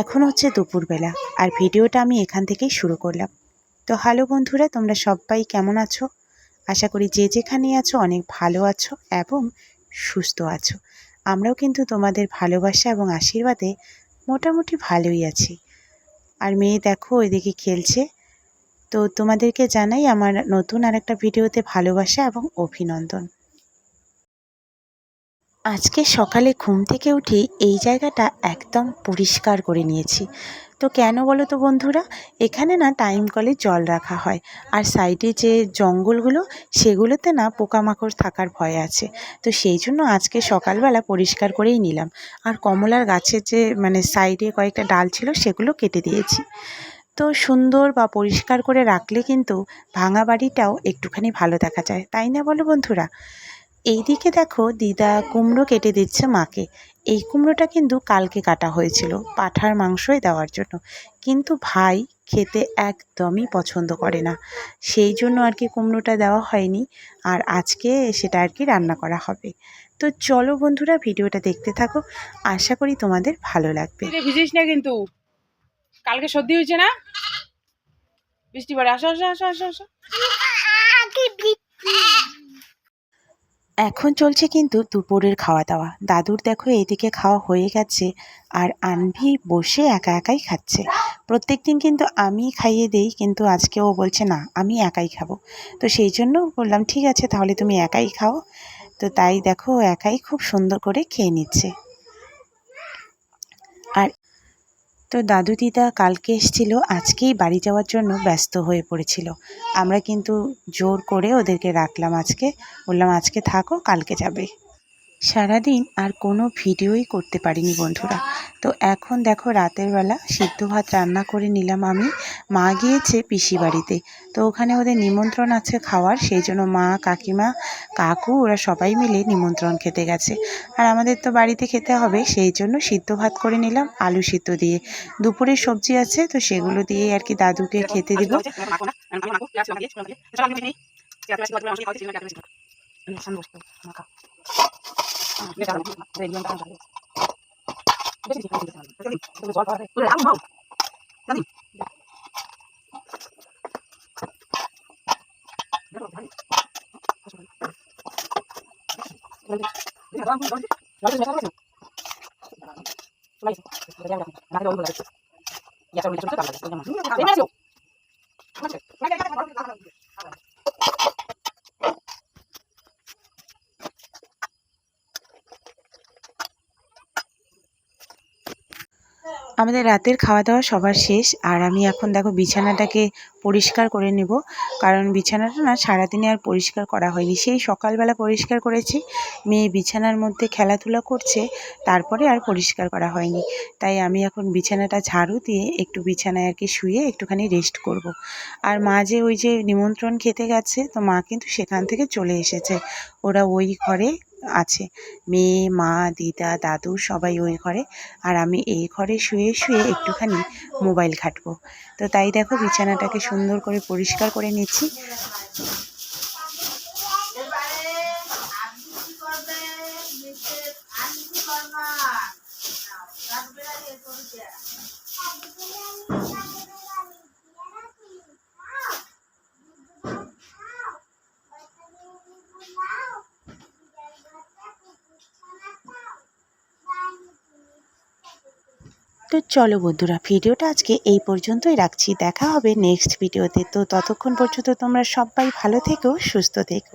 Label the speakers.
Speaker 1: এখন হচ্ছে দুপুরবেলা আর ভিডিওটা আমি এখান থেকেই শুরু করলাম। তো হ্যালো বন্ধুরা, তোমরা সবাই কেমন আছো? আশা করি যে যেখানে আছো অনেক ভালো আছো এবং সুস্থ আছো। আমরাও কিন্তু তোমাদের ভালোবাসা এবং আশীর্বাদে মোটামুটি ভালোই আছি। আর মেয়ে দেখো ওইদিকে খেলছে। তো তোমাদেরকে জানাই আমার নতুন আরেকটা ভিডিওতে ভালোবাসা এবং অভিনন্দন। আজকে সকালে ঘুম থেকে উঠে এই জায়গাটা একদম পরিষ্কার করে নিয়েছি। তো কেন বলো তো বন্ধুরা, এখানে না টাইম কলে জল রাখা হয় আর সাইডে যে জঙ্গলগুলো সেগুলোতে না পোকামাকড় থাকার ভয় আছে। তো সেই জন্য আজকে সকালবেলা পরিষ্কার করেই নিলাম। আর কমলার গাছের যে সাইডে কয়েকটা ডাল ছিল সেগুলো কেটে দিয়েছি। তো সুন্দর বা পরিষ্কার করে রাখলে কিন্তু ভাঙা বাড়িটাও একটুখানি ভালো দেখা যায়, তাই না বলো বন্ধুরা? এইদিকে দেখো দিদা কুমড়ো কেটে দিচ্ছে মাকে। এই কুমড়োটা কিন্তু কালকে কাটা হয়েছিল পাঁঠার মাংসই দেওয়ার জন্য, কিন্তু ভাই খেতে একদমই পছন্দ করে না, সেই জন্য আর কি কুমড়োটা দেওয়া হয়নি। আর আজকে সেটা আর কি রান্না করা হবে। তো চলো বন্ধুরা, ভিডিওটা দেখতে থাকো, আশা করি তোমাদের ভালো লাগবে।
Speaker 2: ভিজিস না কিন্তু, কালকে সর্দি হয়েছে না, বৃষ্টি পড়ে। আসো আসো আসো আসো আসো।
Speaker 1: এখন চলছে কিন্তু দুপুরের খাওয়া দাওয়া। দাদুর দেখো এইদিকে খাওয়া হয়ে গেছে আর আনভি বসে একা একাই খাচ্ছে। প্রত্যেক দিন কিন্তু আমি খাইয়ে দেই, কিন্তু আজকে ও বলছে না আমি একাই খাবো। তো সেই জন্য বললাম ঠিক আছে তাহলে তুমি একাই খাও। তো তাই দেখো একাই খুব সুন্দর করে খেয়ে নিচ্ছে। আর তো দাদু দিদা কালকে এসেছিল, আজকেই বাড়ি যাওয়ার জন্য ব্যস্ত হয়ে পড়েছিল। আমরা কিন্তু জোর করে ওদেরকে রাখলাম, আজকে বললাম আজকে থাকো কালকে যাবে। সারাদিন আর কোনো ভিডিওই করতে পারিনি বন্ধুরা। তো এখন দেখো রাতের বেলা সিদ্ধ ভাত রান্না করে নিলাম আমি। মা গিয়েছে পিসি বাড়িতে, তো ওখানে ওদের নিমন্ত্রণ আছে খাওয়ার, সেই জন্য মা কাকিমা কাকু ওরা সবাই মিলে নিমন্ত্রণ খেতে গেছে। আর আমাদের তো বাড়িতে খেতে হবে, সেই জন্য সিদ্ধ ভাত করে নিলাম আলু সিদ্ধ দিয়ে। দুপুরের সবজি আছে, তো সেগুলো দিয়ে আর কি দাদুকে খেতে দিব। আমাদের রাতের খাওয়া দাওয়া সবার শেষ আর আমি এখন দেখো বিছানাটাকে পরিষ্কার করে নেব, কারণ বিছানাটা না সারাদিনে আর পরিষ্কার করা হয়নি। সেই সকালবেলা পরিষ্কার করেছি, মেয়ে বিছানার মধ্যে খেলাধুলা করছে, তারপরে আর পরিষ্কার করা হয়নি। তাই আমি এখন বিছানাটা ঝাড়ু দিয়ে একটু বিছানায় আর কি শুয়ে একটুখানি রেস্ট করব। আর মা যে ওই যে নিমন্ত্রণ খেতে গেছে, তো মা কিন্তু সেখান থেকে চলে এসেছে, ওরা ওই ঘরে আছে। মেয়ে মা দিদা দাদু সবাই ওই ঘরে, আর আমি এই ঘরে শুয়ে শুয়ে একটুখানি মোবাইল ঘাঁটবো। তো তাই দেখো বিছানাটাকে সুন্দর করে পরিষ্কার করে নিচ্ছি। তো চলো বন্ধুরা, ভিডিওটা আজকে এই পর্যন্তই রাখছি, দেখা হবে নেক্সট ভিডিওতে। তো ততক্ষণ পর্যন্ত তোমরা সবাই ভালো থেকো, সুস্থ থেকো।